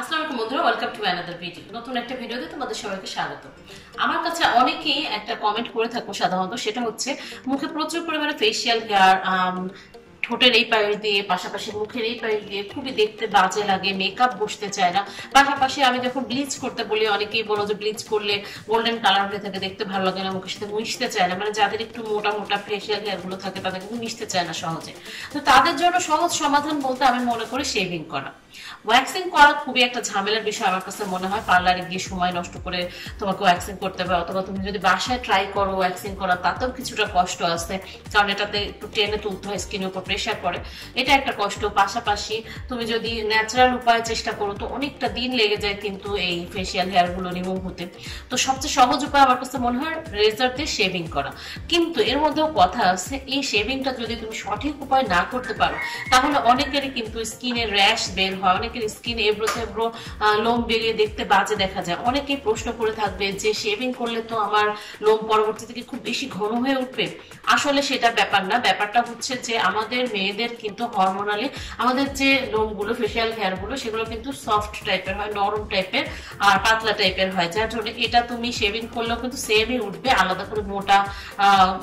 আসসালামু আলাইকুম বন্ধুরা, ওয়েলকাম টু অ্যানাদার ভিডিও। নতুন একটা ভিডিওতে তোমাদের সবাইকে স্বাগত। আমার কাছে অনেকেই একটা কমেন্ট করে থাকো সাধারণত, সেটা হচ্ছে মুখে প্রচুর পরিমাণে ফেশিয়াল হেয়ার, ঠোঁটের এই পাশ দিয়ে, পাশাপাশি মুখের এই পাশ দিয়ে খুবই দেখতে বাজে লাগে, মেকআপ বসতে চায় না। পাশাপাশি আমি যখন ব্লিচ করতে বলি, অনেকেই বলো যে ব্লিচ করলে গোল্ডেন কালার হয়ে থাকে, দেখতে ভালো লাগে না, মুখের সাথে মিশতে চায় না। মানে যাদের একটু মোটা মোটা ফেশিয়াল হেয়ার গুলো থাকে তাদের কিন্তু মিশতে চায় না সহজে। তো তাদের জন্য সহজ সমাধান বলতে আমি মনে করি শেভিং করা। ওয়্যাক্সিং করা খুবই একটা ঝামেলার বিষয় আমার কাছে মনে হয়। পার্লারে গিয়ে সময় নষ্ট করে তোমাকে ওয়্যাক্সিং করতে হবে, অথবা তুমি যদি বাসায় ট্রাই করো ওয়্যাক্সিং করা, তাতেও কিছুটা কষ্ট আছে, কারণ এটাতে একটু টেনে তুলতে হয়, স্কিনের উপর প্রেশার পড়ে, এটা একটা কষ্ট। পাশাপাশি তুমি যদি ন্যাচারাল উপায়ে চেষ্টা করো তো অনেকটা দিন লেগে যায় কিন্তু এই ফেশিয়াল হেয়ার গুলো রিমুভ হতে। তো সবচেয়ে সহজ উপায় আমার কাছে মনে হয় রেজার দিয়ে শেভিং করা। কিন্তু এর মধ্যেও কথা আছে, এই শেভিংটা যদি তুমি সঠিক উপায় না করতে পারো তাহলে অনেকেরই কিন্তু স্কিনের র্যাশ বের হয়, অনেকের স্কিন এবড়ো থেবড়ো লোম বেরিয়ে দেখতে বাজে দেখা যায়। অনেকেই প্রশ্ন করে থাকবে যে শেভিং করলে তো আমার লোম পরবর্তীতে কি খুব বেশি ঘন হয়ে উঠবে? আসলে সেটা ব্যাপার না। ব্যাপারটা হচ্ছে যে আমাদের মেয়েদের কিন্তু হরমোনালি আমাদের যে লোমগুলো, ফেশিয়াল হেয়ার গুলো, সেগুলো কিন্তু সফট টাইপের হয়, নরম টাইপের আর পাতলা টাইপের হয়, যার জন্য এটা তুমি শেভিং করলেও কিন্তু সেমই উঠবে, আলাদা করে মোটা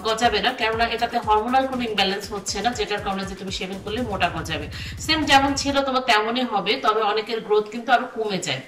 গজাবে না। কেননা এটাতে হরমোনাল কোনো ইমব্যালেন্স হচ্ছে না, যেটার কারণে যে তুমি শেভিং করলে মোটা গজাবে। সেম যেমন ছিল তোমার তেমনই হবে, তবে অনেকের গ্রোথ কিন্তু আরো কমে যায়।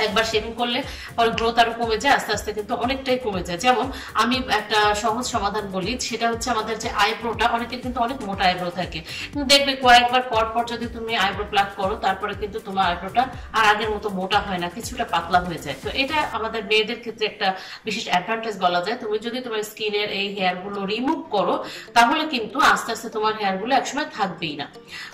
একবার শেভিং করলে পরে গ্রোথ আরো কমে যায়, আস্তে আস্তে কিন্তু অনেকটাই কমে যায়। যেমন আমি একটা সহজ সমাধান বলি, সেটা হচ্ছে আমাদের যে আইব্রোটা, অনেকের কিন্তু অনেক মোটা আইব্রো থাকে, কিন্তু দেখবে কয়েকবার পর পর যদি তুমি আইব্রো প্লাক করো তারপরে কিন্তু তোমার আইব্রোটা আর আগের মতো মোটা হয় না, কিছুটা পাতলা হয়ে যায়। তো এটা আমাদের মেয়েদের ক্ষেত্রে একটা বিশেষ অ্যাডভান্টেজ বলা যায়। তুমি যদি তোমার স্কিনের এই হেয়ার গুলো রিমুভ করো তাহলে কিন্তু আস্তে আস্তে তোমার হেয়ার গুলো একসময় থাকবেই না।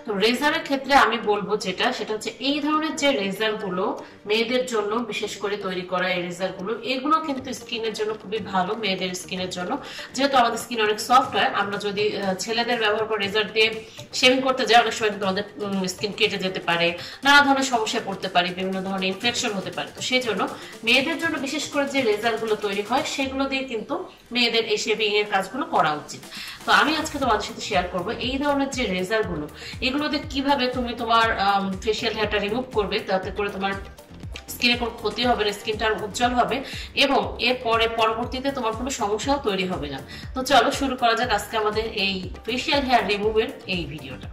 তো রেজারের ক্ষেত্রে আমি বলবো যেটা, সেটা হচ্ছে এই ধরনের যে রেজার গুলো মেয়েদের জন্য বিশেষ করে তৈরি করা, এই রেজার গুলো, এগুলো কিন্তু স্কিনের জন্য খুবই ভালো, মেয়েদের স্কিনের জন্য। যেহেতু আমাদের স্কিন অনেক সফট হয়, আমরা যদি ছেলেদের ব্যবহার করে রেজার দিয়ে শেভিং করতে যাই, অনেক সময় কিন্তু আমাদের স্কিন কেটে যেতে পারে, নানা ধরনের সমস্যায় পড়তে পারি, বিভিন্ন ধরনের ইনফেকশন হতে পারে। তো সেই জন্য মেয়েদের জন্য বিশেষ করে যে রেজার গুলো তৈরি হয় সেগুলো দিয়ে কিন্তু মেয়েদের এই শেভিং এর কাজগুলো করা উচিত। তো আমি আজকে তোমাদের সাথে শেয়ার করবো এই ধরনের যে রেজার গুলো, এগুলোতে কিভাবে তুমি তোমার ফেশিয়াল হেয়ারটা রিমুভ করবে, তাতে করে তোমার স্কিনে কোনো ক্ষতি হবে না, স্কিনটা উজ্জ্বল হবে এবং এরপরে পরবর্তীতে তোমার কোনো সমস্যাও তৈরি হবে না। তো চলো শুরু করা যাক আজকে আমাদের এই ফেশিয়াল হেয়ার রিমুভের এই ভিডিওটা।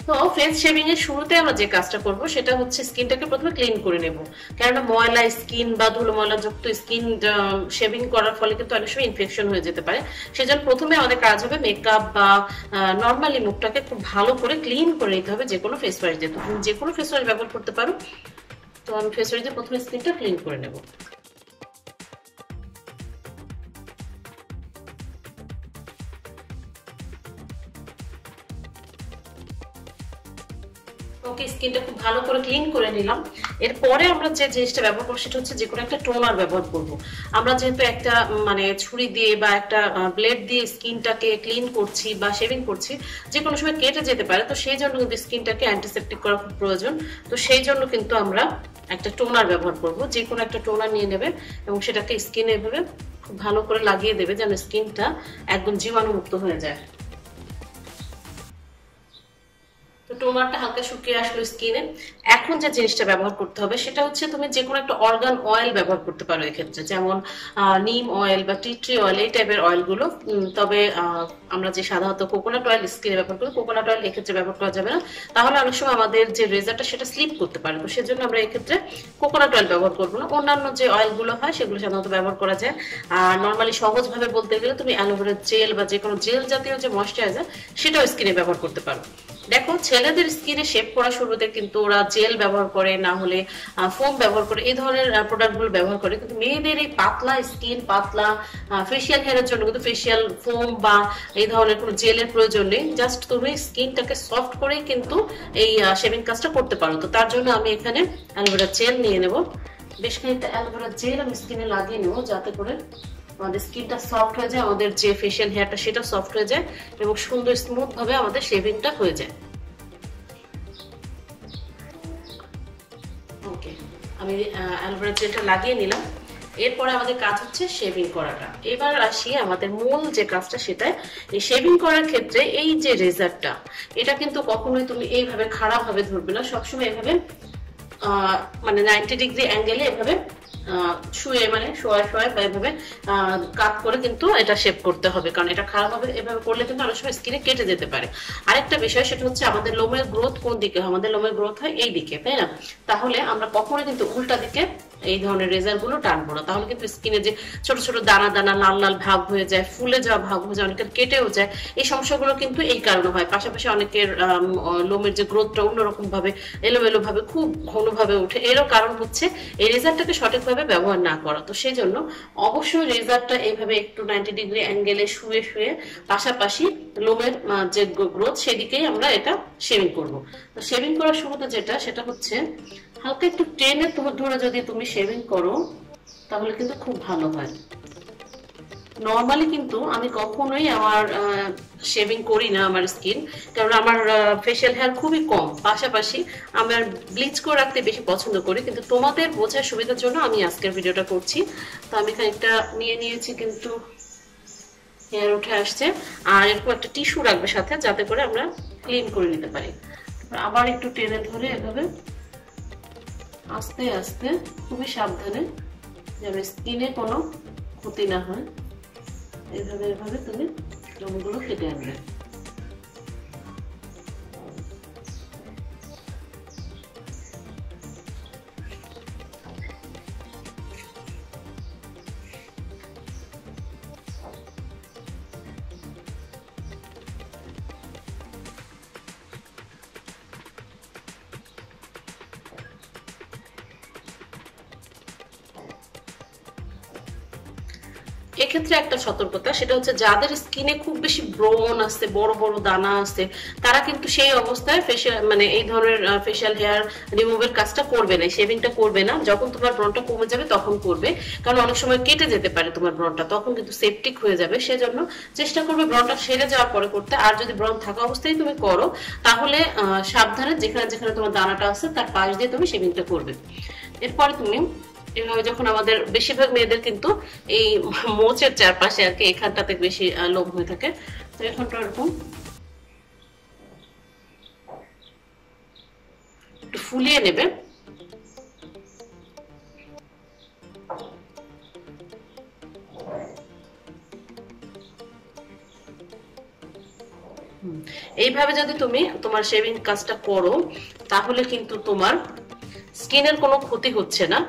তো ফেস শেভিং এর শুরুতে আমরা যে কাজটা করব সেটা হচ্ছে স্কিনটাকে প্রথমে ক্লিন করে নেব। কেননা ময়লা স্কিন বা ধুলো ময়লা যুক্ত স্কিন শেভিং করার ফলে কিন্তু অনেক সময় ইনফেকশন হয়ে যেতে পারে। সেজন্য প্রথমে আমাদের কাজ হবে মেকআপ বা নর্মালি মুখটাকে খুব ভালো করে ক্লিন করে নিতে হবে যে কোনো ফেস ওয়াশ দিয়ে। তুমি যে কোনো ফেস ওয়াশ ব্যবহার করতে পারো। তো আমি ফেস ওয়াশ দিয়ে প্রথমে স্কিনটা ক্লিন করে নেব। ওকে, স্কিনটা খুব ভালো করে ক্লিন করে নিলাম। এরপরে আমরা যে জিনিসটা ব্যবহার করবো সেটা হচ্ছে যে কোনো একটা টোনার ব্যবহার করব। আমরা যেহেতু একটা মানে ছুরি দিয়ে বা একটা ব্লেড দিয়ে স্কিনটাকে ক্লিন করছি বা শেভিং করছি, যে কোনো সময় কেটে যেতে পারে, তো সেই জন্য কিন্তু স্কিনটাকে অ্যান্টিসেপ্টিক করা খুব প্রয়োজন। তো সেই জন্য কিন্তু আমরা একটা টোনার ব্যবহার করব। যে কোনো একটা টোনার নিয়ে নেবে এবং সেটাকে স্কিনে এভাবে খুব ভালো করে লাগিয়ে দেবে যেন স্কিনটা একদম জীবাণুমুক্ত হয়ে যায়। টোনারটা হালকা শুকিয়ে আসলো স্কিনে। এখন যে জিনিসটা ব্যবহার করতে হবে সেটা হচ্ছে তুমি যে কোনো একটা অর্গান অয়েল ব্যবহার করতে পারো এক্ষেত্রে, যেমন নিম অয়েল বা টি ট্রি অয়েল, এই টাইপের অয়েল গুলো। তবে আমরা যে সাধারণত কোকোনাট অয়েল স্কিনে ব্যবহার করি, কোকোনাট অয়েল এক্ষেত্রে ব্যবহার করা যাবে না, তাহলে অনেক সময় আমাদের যে রেজারটা সেটা স্লিপ করতে পারে। তো সেজন্য আমরা এক্ষেত্রে কোকোনাট অয়েল ব্যবহার করবো না। অন্যান্য যে অয়েল গুলো হয় সেগুলো সাধারণত ব্যবহার করা যায়। আর নর্মালি সহজ ভাবে বলতে গেলে তুমি অ্যালোভেরা জেল বা যে কোনো জেল জাতীয় যে ময়েশ্চারাইজার সেটাও স্কিনে ব্যবহার করতে পারো। দেখো, ছেলেদের স্কিনে শেভ করা শুরুতে কিন্তু ওরা জেল ব্যবহার করে, না হলে ফোম ব্যবহার করে, এই ধরনের প্রোডাক্ট গুলো ব্যবহার করে। কিন্তু মেয়েদের এই পাতলা স্কিন, পাতলা ফেশিয়াল হেয়ারের জন্য কিন্তু ফেশিয়াল ফোম বা এই ধরনের কোনো জেলের প্রয়োজন নেই। জাস্ট তুমি স্কিনটাকে সফট করেই কিন্তু এই শেভিং কাজটা করতে পারো। তো তার জন্য আমি এখানে অ্যালোভেরা জেল নিয়ে নেব। বেশ খানিকটা অ্যালোভেরা জেল আমি স্কিনে লাগিয়ে নেবো, যাতে করে আমাদের স্কিনটা সফট হয়ে যায়, আমাদের যে ফেশিয়াল হেয়ারটা সেটা সফট হয়ে যায় এবং সুন্দর স্মুথ ভাবে আমাদের শেভিংটা হয়ে যায়। ওকে, আমি অ্যালোভেরা জেলটা লাগিয়ে নিলাম। এরপরে আমাদের কাজ হচ্ছে শেভিং করাটা। এবার আসি আমাদের মূল যে কাজটা, সেটা এই শেভিং করার ক্ষেত্রে এই যে রেজারটা, এটা কিন্তু কখনোই তুমি এইভাবে খারাপ ভাবে ধরবে না, সবসময় এভাবে মানে 90 ডিগ্রি অ্যাঙ্গেলে এভাবে শুয়ে মানে শোয়া বা এভাবে কাট করে কিন্তু এটা শেপ করতে হবে, কারণ এটা খারাপ হবে। এভাবে করলে কিন্তু অনেক সময় স্কিনে কেটে যেতে পারে। আরেকটা বিষয় সেটা হচ্ছে আমাদের লোমের গ্রোথ কোন দিকে হয়, আমাদের লোমের গ্রোথ হয় এই দিকে, তাই না? তাহলে আমরা কখনোই কিন্তু উল্টা দিকে এই ধরনের রেজার গুলো টানবো না, তাহলে কিন্তু স্কিনে যে ছোট ছোট দানা দানা লাল লাল ভাব হয়ে যায়, ফুলে যাওয়া ভাব হয়ে যায়, অনেকের কেটেও যায়, এই সমস্যাগুলো কিন্তু এই কারণে হয়। পাশাপাশি অনেকের লোমের যে গ্রোথটা অন্যরকম ভাবে এলোমেলো ভাবে খুব ঘনভাবে ওঠে, এরও কারণ হচ্ছে এই রেজারটাকে সঠিকভাবে ব্যবহার না করা। তো সেই জন্য অবশ্যই রেজারটা এইভাবে একটু 90 ডিগ্রি অ্যাঙ্গেলে শুয়ে শুয়ে পাশাপাশি লোমের যে গ্রোথ সেদিকেই আমরা এটা শেভিং করব। তো শেভিং করার শুরুতে যেটা সেটা হচ্ছে হালকা একটু টেনে ধরে যদি তুমি শেভিং করো তাহলে কিন্তু খুব ভালো হয়। নরমালি কিন্তু আমি কখনোই আমার শেভিং করি না আমার স্কিন, কারণ আমার ফেশিয়াল হেয়ার খুবই কম, পাশাপাশি আমার ব্লিচ করে রাখতে বেশি পছন্দ করি। কিন্তু তোমাদের বোঝার সুবিধার জন্য আমি আজকের ভিডিওটা করছি। তো আমি খানিকটা নিয়ে নিয়েছি, কিন্তু হেয়ার উঠে আসছে, আর এরকম একটা টিস্যু রাখবে সাথে যাতে করে আমরা ক্লিন করে নিতে পারি। আবার একটু টেনে ধরে এভাবে আস্তে আস্তে খুবই সাবধানে, যেন স্কিনে কোনো ক্ষতি না হয়, এভাবে এভাবে তুমি লোমগুলো কেটে আনবে। এক্ষেত্রে একটা সতর্কতা, সেটা হচ্ছে যাদের স্কিনে খুব বেশি ব্রণ আছে, বড় বড় দানা আছে, তারা কিন্তু সেই অবস্থায় ফেশিয়াল মানে এই ধরনের ফেশিয়াল হেয়ার রিমুভের কাজটা করবে না, শেভিংটা করবে না। যখন তোমার ব্রণটা কমে যাবে তখন করবে, কারণ অনেক সময় কেটে যেতে পারে তোমার ব্রণটা, তখন কিন্তু সেপটিক হয়ে যাবে। সেজন্য চেষ্টা করবে ব্রণটা সেরে যাওয়ার পরে করতে। আর যদি ব্রণ থাকা অবস্থায় তুমি করো তাহলে সাবধানে যেখানে যেখানে তোমার দানাটা আছে তার পাশ দিয়ে তুমি শেভিংটা করবে। এরপরে তুমি এভাবে, যখন আমাদের বেশিরভাগ মেয়েদের কিন্তু এই মোচের চারপাশে আর কি এখানটাতে বেশি লোম হয়ে থাকে, তো এখানটা এরকম একটু ফুলিয়ে নেবে। এইভাবে যদি তুমি তোমার শেভিং কাজটা করো তাহলে কিন্তু তোমার স্কিনের কোনো ক্ষতি হচ্ছে না।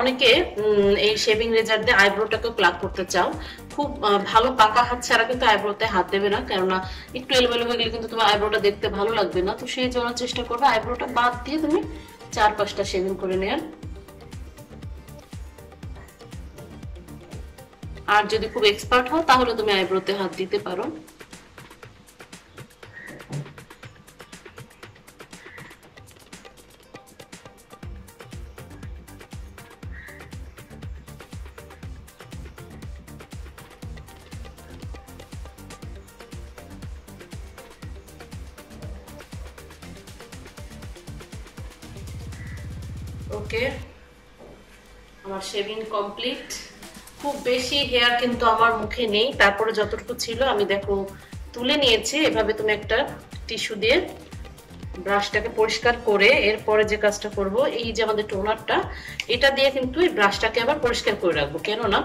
অনেকে এই শেভিং রেজার দিয়ে আইব্রোটাকে প্লাক করতে চাও, খুব ভালো পাকা হাত ছাড়া কিন্তু আইব্রোতে হাত দেবে না, কেননা একটু এলোমেলো হয়ে গেলে কিন্তু তোমার আইব্রোটা দেখতে ভালো লাগবে না। তো সেই জন্য চেষ্টা করবে আইব্রোটা বাদ দিয়ে তুমি 4-5টা শেভিং করে নেয়ার। আর যদি খুব এক্সপার্ট হও তাহলে তুমি আইব্রোতে হাত দিতে পারো। ওকে, আমার শেভিং কমপ্লিট। খুব বেশি হেয়ার কিন্তু আমার মুখে নেই, তারপরে যতটুকু ছিল আমি দেখো তুলে নিয়েছি। এভাবে তুমি একটা টিস্যু দিয়ে ব্রাশটাকে পরিষ্কার করে এরপরে যে কাজটা করব, এই যে আমাদের টোনারটা, এটা দিয়ে কিন্তু এই ব্রাশটাকে আবার পরিষ্কার করে রাখবো, কেননা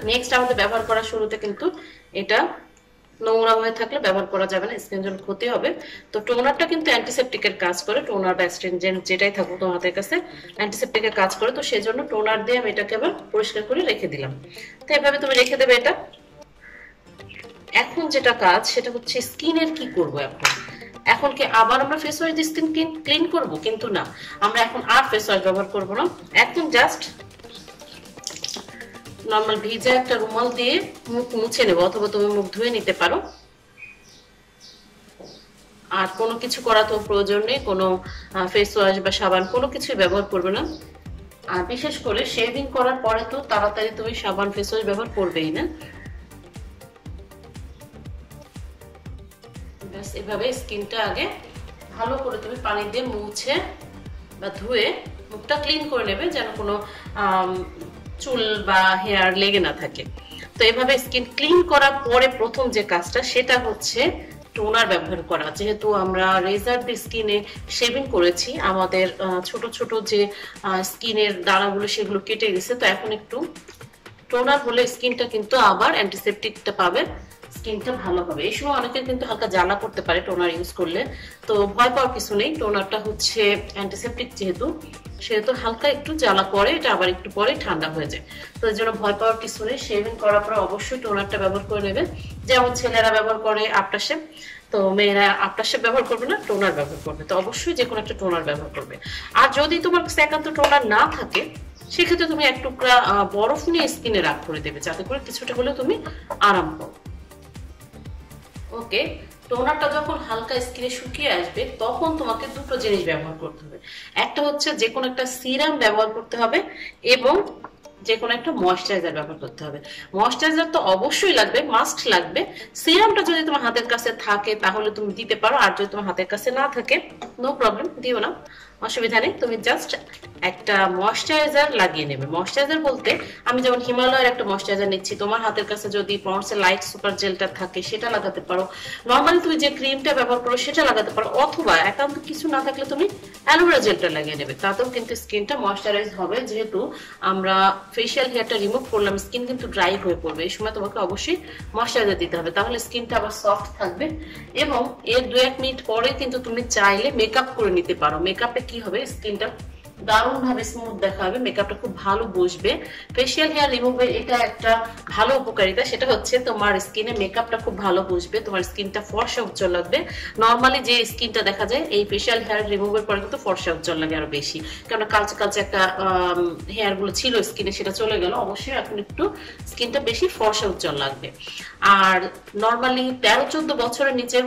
নেক্সট আমাদের ব্যবহার করার শুরুতে কিন্তু এটা নোংরা হয়ে থাকলে ব্যবহার করা যাবে না, স্কিনের জন্য ক্ষতি হবে। তো টোনারটা কিন্তু অ্যান্টিসেপটিকের কাজ করে, টোনার বা অ্যাস্ট্রিনজেন্ট যেটাই থাকুক তোমাদের কাছে অ্যান্টিসেপটিকের কাজ করে। তো সেজন্য টোনার দিয়ে আমি এটাকে আবার পরিষ্কার করে রেখে দিলাম। তো এভাবে তুমি রেখে দেবে এটা। এখন যেটা কাজ সেটা হচ্ছে স্কিনের কি করব এখন। এখন কি আবার আমরা ফেস ওয়াশ দিয়ে স্কিন ক্লিন করব? কিন্তু না, আমরা এখন আর ফেস ওয়াশ ব্যবহার করব না। এখন জাস্ট নরমাল ভিজা একটা রুমাল দিয়ে মুখ মুছে নেব, অথবা তুমি মুখ ধুয়ে নিতে পারো। আর কোনো কিছু করা তো প্রয়োজন নেই, কোনো ফেস ওয়াশ বা সাবান কোনো কিছুই ব্যবহার করবে না। আর বিশেষ করে শেভিং করার পরে তো তাড়াতাড়ি তুমি সাবান ফেস ওয়াশ ব্যবহার করবেই না। ব্যাস এভাবে স্কিনটা আগে ভালো করে তুমি পানি দিয়ে মুছে বা ধুয়ে মুখটা ক্লিন করে নেবে, যেন কোনো চুল বা হেয়ার লেগে না থাকে। তো এভাবে স্কিন ক্লিন করার পরে প্রথম যে কাজটা সেটা হচ্ছে টোনার ব্যবহার করা। যেহেতু আমরা রেজার দিয়ে স্কিনে শেভিং করেছি, আমাদের ছোট ছোট যে স্কিনের দানাগুলো সেগুলো কেটে গেছে, তো এখন একটু টোনার হলে স্কিনটা কিন্তু আবার অ্যান্টিসেপটিকটা পাবে, স্কিনটা ভালো হবে। এই সময় অনেকের কিন্তু হালকা জ্বালা করতে পারে টোনার ইউজ করলে, তো ভয় পাওয়ার কিছু নেই। টোনারটা হচ্ছে অ্যান্টিসেপটিক সেহেতু হালকা একটু জ্বালা পরে, এটা আবার একটু পরে ঠান্ডা হয়ে যায়, তো এর জন্য ভয় পাওয়ার কিছু নেই। শেভিং করার পর অবশ্যই টোনারটা ব্যবহার করে নেবে। যেমন ছেলেরা ব্যবহার করে আফটার শেভ, তো মেয়েরা আফটার শেভ ব্যবহার করবে না, টোনার ব্যবহার করবে। তো অবশ্যই যে কোনো একটা টোনার ব্যবহার করবে। আর যদি তোমার কাছে একান্ত টোনার না থাকে, সেক্ষেত্রে তুমি এক টুকরা বরফ নিয়ে স্কিনে রাগ করে দেবে, যাতে করে কিছুটা হলেও তুমি আরাম পাও। ওকে, টোনারটা যখন হালকা স্কিনে শুকিয়ে আসবে তখন তোমাকে দুটো জিনিস ব্যবহার করতে হবে। একটা হচ্ছে যে কোনো একটা সিরাম ব্যবহার করতে হবে এবং যে কোনো একটা ময়েশ্চারাইজার ব্যবহার করতে হবে। ময়েশ্চারাইজার তো অবশ্যই লাগবে, মাস্ট লাগবে। সিরামটা যদি তোমার হাতের কাছে থাকে তাহলে তুমি দিতে পারো, আর যদি তোমার হাতের কাছে না থাকে নো প্রবলেম, দিও না, অসুবিধা নেই। তুমি জাস্ট একটা ময়েশ্চারাইজার লাগিয়ে নেবে। ময়েশ্চারাইজার বলতে আমি যেমন হিমালয়ের একটা ময়েশ্চারাইজার নিচ্ছি, তোমার হাতের কাছে যদি পন্ডসের লাইট সুপার জেলটা থাকে সেটা লাগাতে পারো, নর্মালি তুমি যে ক্রিমটা ব্যবহার করো সেটা লাগাতে পারো, অথবা একান্ত কিছু না থাকলে তুমি অ্যালোভেরা জেলটা লাগিয়ে নেবে, তাতেও কিন্তু স্কিনটা ময়েশ্চারাইজ হবে। যেহেতু আমরা ফেশিয়াল হেয়ারটা রিমুভ করলাম, স্কিন কিন্তু ড্রাই হয়ে পড়বে, এই সময় তোমাকে অবশ্যই ময়েশ্চারাইজার দিতে হবে, তাহলে স্কিনটা আবার সফট থাকবে। এবং এর 2-1 মিনিট পরে কিন্তু তুমি চাইলে মেকআপ করে নিতে পারো। মেকআপে কি হবে, স্কিনটা দারুণ ভাবে স্মুথ দেখা হবে, মেকআপটা খুব ভালো বসবে। ফেশিয়াল হেয়ার রিমুভের এটা একটা ভালো উপকারিতা, সেটা হচ্ছে তোমার স্কিনে মেকআপটা খুব ভালো বসবে, তোমার স্কিনটা ফর্সা উজ্জ্বল লাগবে। নর্মালি যে স্কিনটা দেখা যায় এই ফেশিয়াল হেয়ার রিমুভের পরে কিন্তু ফর্সা উজ্জ্বল লাগে আরো বেশি, কারণ কালচে কালচে একটা হেয়ার গুলো ছিল স্কিনে, সেটা চলে গেল। অবশ্যই এখন একটু স্কিনটা বেশি ফর্সা উজ্জ্বল লাগবে। আর নর্মালি 13-14 বছরের নিচে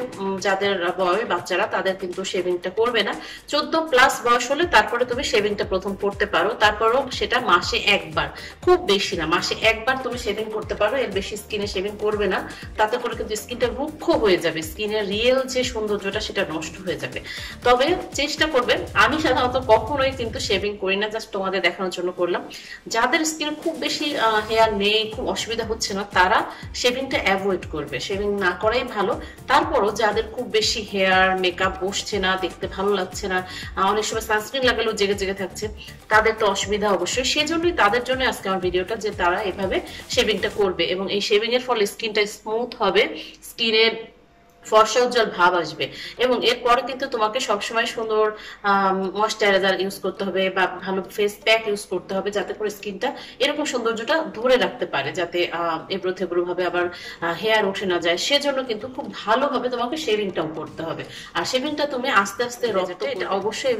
যাদের বয়স বাচ্চারা, তাদের কিন্তু শেভিংটা করবে না। 14+ বয়স হলে তারপরে তুমি শেভিংটা প্রথম করতে পারো, তারপরও সেটা মাসে একবার, খুব বেশি না, মাসে একবার তুমি শেভিং করতে পারো, এর বেশি স্কিনে শেভিং করবে না। তাতে করে কিন্তু স্কিনটা রুক্ষ হয়ে যাবে, স্কিনের রিয়েল যে সৌন্দর্যটা সেটা নষ্ট হয়ে যাবে। তবে চেষ্টা করবে, আমি সাধারণত কখনোই কিন্তু শেভিং করি না, জাস্ট তোমাদের দেখানোর জন্য করলাম। যাদের স্কিনে খুব বেশি হেয়ার নেই, খুব অসুবিধা হচ্ছে না, তারা শেভিংটা অ্যাভয়েড করবে, শেভিং না করাই ভালো। তারপরও যাদের খুব বেশি হেয়ার, মেকআপ বসছে না, দেখতে ভালো লাগছে না, অনেক সময় সানস্ক্রিন লাগালেও জেগে জেগে থাকছে, তাদের তো অসুবিধা অবশ্যই। সেজন্যই তাদের জন্য আজকে আমার ভিডিওটা, যে তারা এভাবে শেভিংটা করবে এবং এই শেভিং এর ফলে স্কিনটা স্মুথ হবে, স্কিনের ফর্সা উজ্জ্বল ভাব আসবে। এবং এরপরে কিন্তু তোমাকে সবসময় সুন্দর ময়েশ্চারাইজার ইউজ করতে হবে বা ভালো ফেস প্যাক ইউজ করতে হবে, যাতে করে স্কিনটা এরকম সৌন্দর্যটা ধরে রাখতে পারে, যাতে এবড়ো থেবড়ো ভাবে আবার হেয়ার উঠে না যায়। সেজন্য কিন্তু খুব ভালোভাবে তোমাকে শেভিংটাও করতে হবে। আর শেভিংটা তুমি আস্তে আস্তে এটা অবশ্যই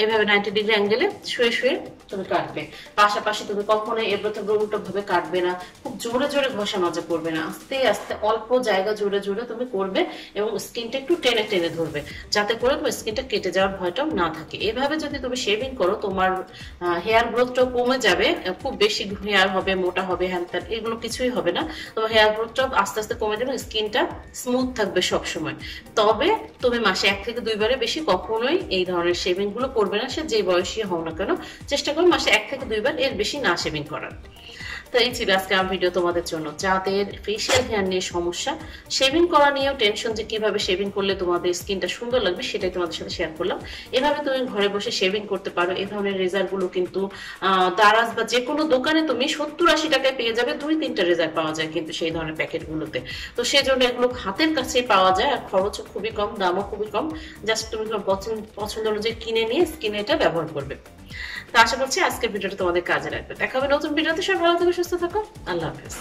এভাবে 90 ডিগ্রি অ্যাঙ্গেলে শুয়ে শুয়ে তুমি কাটবে। পাশাপাশি তুমি কখনোই এবড়ো থেবড়ো উল্টো ভাবে কাটবে না, খুব জোরে জোরে ঘষা মাজা করবে না, আস্তে আস্তে অল্প জায়গা জুড়ে জুড়ে তুমি করবে এবং স্কিনটা একটু টেনে টেনে ধরবে, যাতে করে তোমার স্কিনটা কেটে যাওয়ার ভয়টাও না থাকে। এভাবে যদি তুমি শেভিং করো, তোমার হেয়ার গ্রোথটাও কমে যাবে, খুব বেশি হেয়ার হবে, মোটা হবে, হ্যান ত্যান এগুলো কিছুই হবে না, তোমার হেয়ার গ্রোথটাও আস্তে আস্তে কমে যাবে, স্কিনটা স্মুথ থাকবে সবসময়। তবে তুমি মাসে 1 থেকে 2 বারে বেশি কখনোই এই ধরনের শেভিং গুলো করবে না, সে যে বয়সী হও না কেন। চেষ্টা করো মাসে 1 থেকে 2 বার, এর বেশি না শেভিং করার। তো এই ছিল আজকে আমার ভিডিও তোমাদের জন্য। যাদের ফেশিয়াল হেয়ার নিয়ে সমস্যা, শেভিং করা নিয়েও টেনশন যে কিভাবে শেভিং করলে তোমাদের স্কিনটা সুন্দর লাগবে, সেটাই তোমাদের সাথে শেয়ার করলাম। এভাবে তুমি ঘরে বসে শেভিং করতে পারো। এই ধরনের রেজার গুলো কিন্তু দারাজ বা যে কোনো দোকানে তুমি 70-80 টাকায় পেয়ে যাবে, 2-3টা রেজার পাওয়া যায় কিন্তু সেই ধরনের প্যাকেট গুলোতে। তো সেজন্য এগুলো হাতের কাছেই পাওয়া যায়, আর খরচও খুবই কম, দামও খুবই কম। জাস্ট তুমি পছন্দ অনুযায়ী কিনে নিয়ে স্কিনে এটা ব্যবহার করবে। তো আশা করছি আজকের ভিডিওটা তোমাদের কাজে লাগবে। দেখা হবে নতুন ভিডিওতে। সবাই ভালো থেকো, সুস্থ থাকো, আল্লাহ হাফেজ।